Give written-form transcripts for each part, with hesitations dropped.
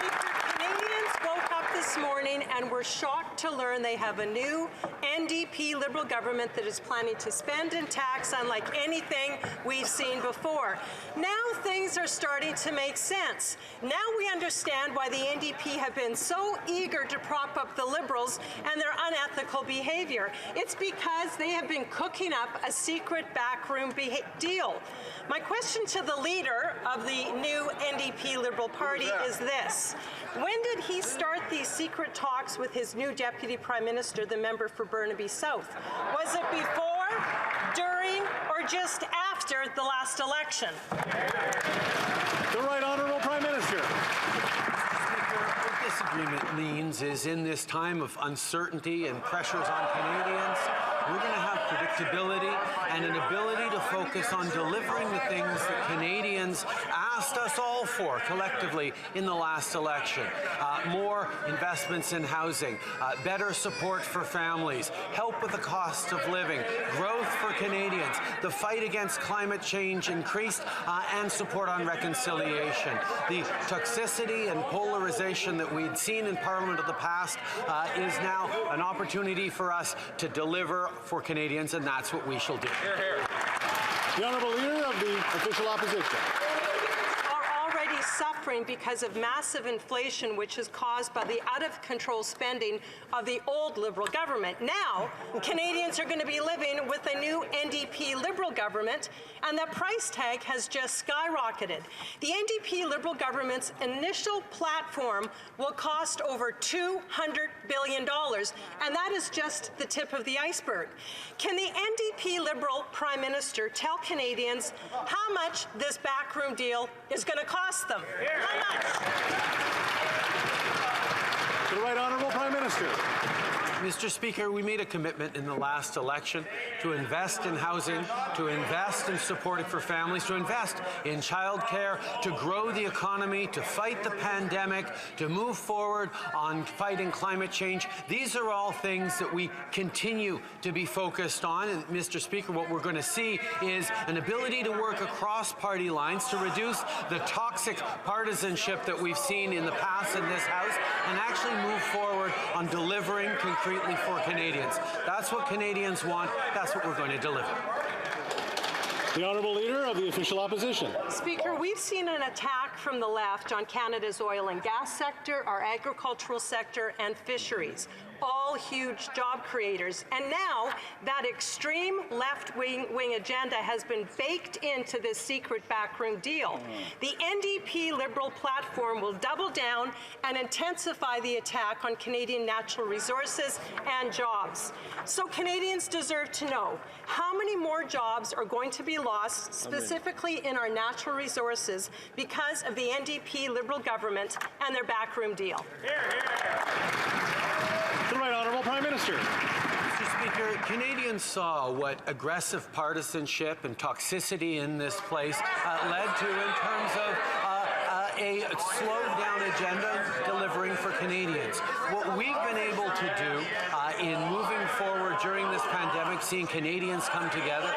Canadians woke up this morning and were shocked to learn they have a new NDP-Liberal government that is planning to spend and tax unlike anything we've seen before. Now things are starting to make sense. Now we understand why the NDP have been so eager to prop up the Liberals and their unethical behavior. It's because they have been cooking up a secret backroom deal. My question to the leader of the new NDP-Liberal Party is this. When did he start these secret talks with his new Deputy Prime Minister, the member for Burnaby South? Was it before, during, or just after the last election? The Right Honourable Prime Minister. What this agreement means is in this time of uncertainty and pressures on Canadians, we're going to have predictability and an ability to focus on delivering the things that Canadians asked us all for collectively in the last election. More investments in housing, better support for families, help with the cost of living, growth for Canadians, the fight against climate change increased, and support on reconciliation. The toxicity and polarization that we'd seen in Parliament of the past is now an opportunity for us to deliver for Canadians, and that's what we shall do. Hear, hear. The Honourable Leader of the Official Opposition. Suffering because of massive inflation, which is caused by the out-of-control spending of the old Liberal government. Now, Canadians are going to be living with a new NDP-Liberal government, and the price tag has just skyrocketed. The NDP-Liberal government's initial platform will cost over $200 billion, and that is just the tip of the iceberg. Can the NDP-Liberal Prime Minister tell Canadians how much this backroom deal is going to cost them? How much? The Right Honourable Prime Minister. Mr. Speaker, we made a commitment in the last election to invest in housing, to invest in support for families, to invest in childcare, to grow the economy, to fight the pandemic, to move forward on fighting climate change. These are all things that we continue to be focused on. And, Mr. Speaker, what we're going to see is an ability to work across party lines to reduce the toxic partisanship that we've seen in the past in this House and actually move forward on delivering concretely for Canadians. That's what Canadians want. That's what we're going to deliver. The Honourable Leader of the Official Opposition. Speaker, we've seen an attack from the left on Canada's oil and gas sector, our agricultural sector, and fisheries. All huge job creators. And now that extreme left-wing agenda has been baked into this secret backroom deal. The NDP Liberal platform will double down and intensify the attack on Canadian natural resources and jobs. So Canadians deserve to know how many more jobs are going to be lost, specifically in our natural resources, because of the NDP Liberal government and their backroom deal. The Right Honourable Prime Minister. Mr. Speaker, Canadians saw what aggressive partisanship and toxicity in this place led to in terms of a slowed-down agenda delivering for Canadians. What we've been able to do in moving forward during this pandemic, seeing Canadians come together,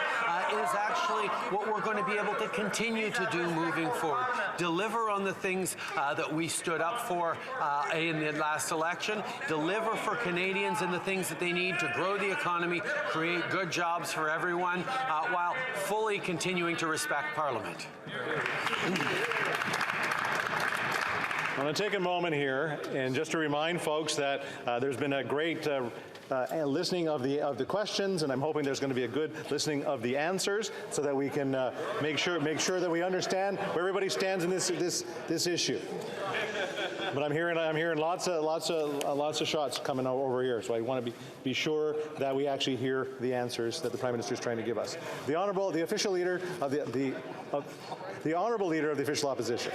is actually what we're going to be able to continue to do moving forward. Deliver on the things that we stood up for in the last election, deliver for Canadians and the things that they need to grow the economy, create good jobs for everyone, while fully continuing to respect Parliament. I'm going to take a moment here and just to remind folks that there's been a great listening of the questions, and I'm hoping there's going to be a good listening of the answers, so that we can make sure that we understand where everybody stands in this issue. But I'm hearing lots of shots coming over here, so I want to be sure that we actually hear the answers that the Prime Minister is trying to give us. The Honourable Leader of the Official Opposition.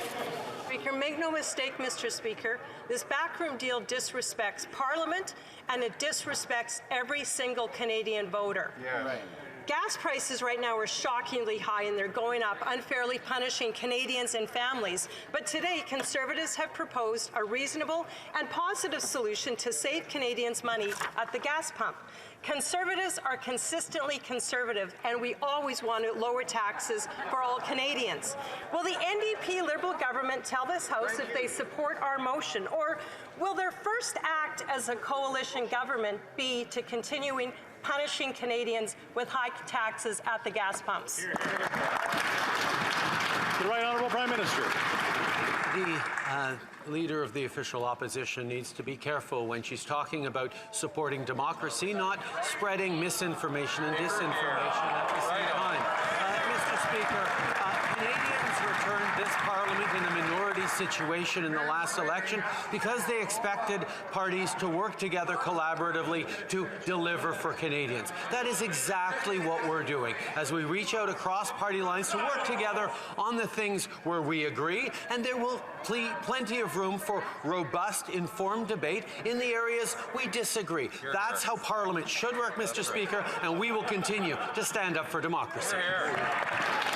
Speaker, make no mistake, Mr. Speaker, this backroom deal disrespects Parliament and it disrespects every single Canadian voter. Yeah. Right. Gas prices right now are shockingly high and they're going up, unfairly punishing Canadians and families. But today, Conservatives have proposed a reasonable and positive solution to save Canadians money at the gas pump. Conservatives are consistently conservative, and we always want to lower taxes for all Canadians. Will the NDP Liberal government tell this House if they support our motion, or will their first act as a coalition government be to continuing punishing Canadians with high taxes at the gas pumps? The Right Honourable Prime Minister. The leader of the official opposition needs to be careful when she's talking about supporting democracy, not spreading misinformation and disinformation at the same time. Mr. Speaker, Canadians returned this Parliament in a minority situation in the last election because they expected parties to work together collaboratively to deliver for Canadians. That is exactly what we're doing as we reach out across party lines to work together on the things where we agree, and there will be plenty of room for robust, informed debate in the areas we disagree. That's how Parliament should work, Mr. Speaker, and we will continue to stand up for democracy.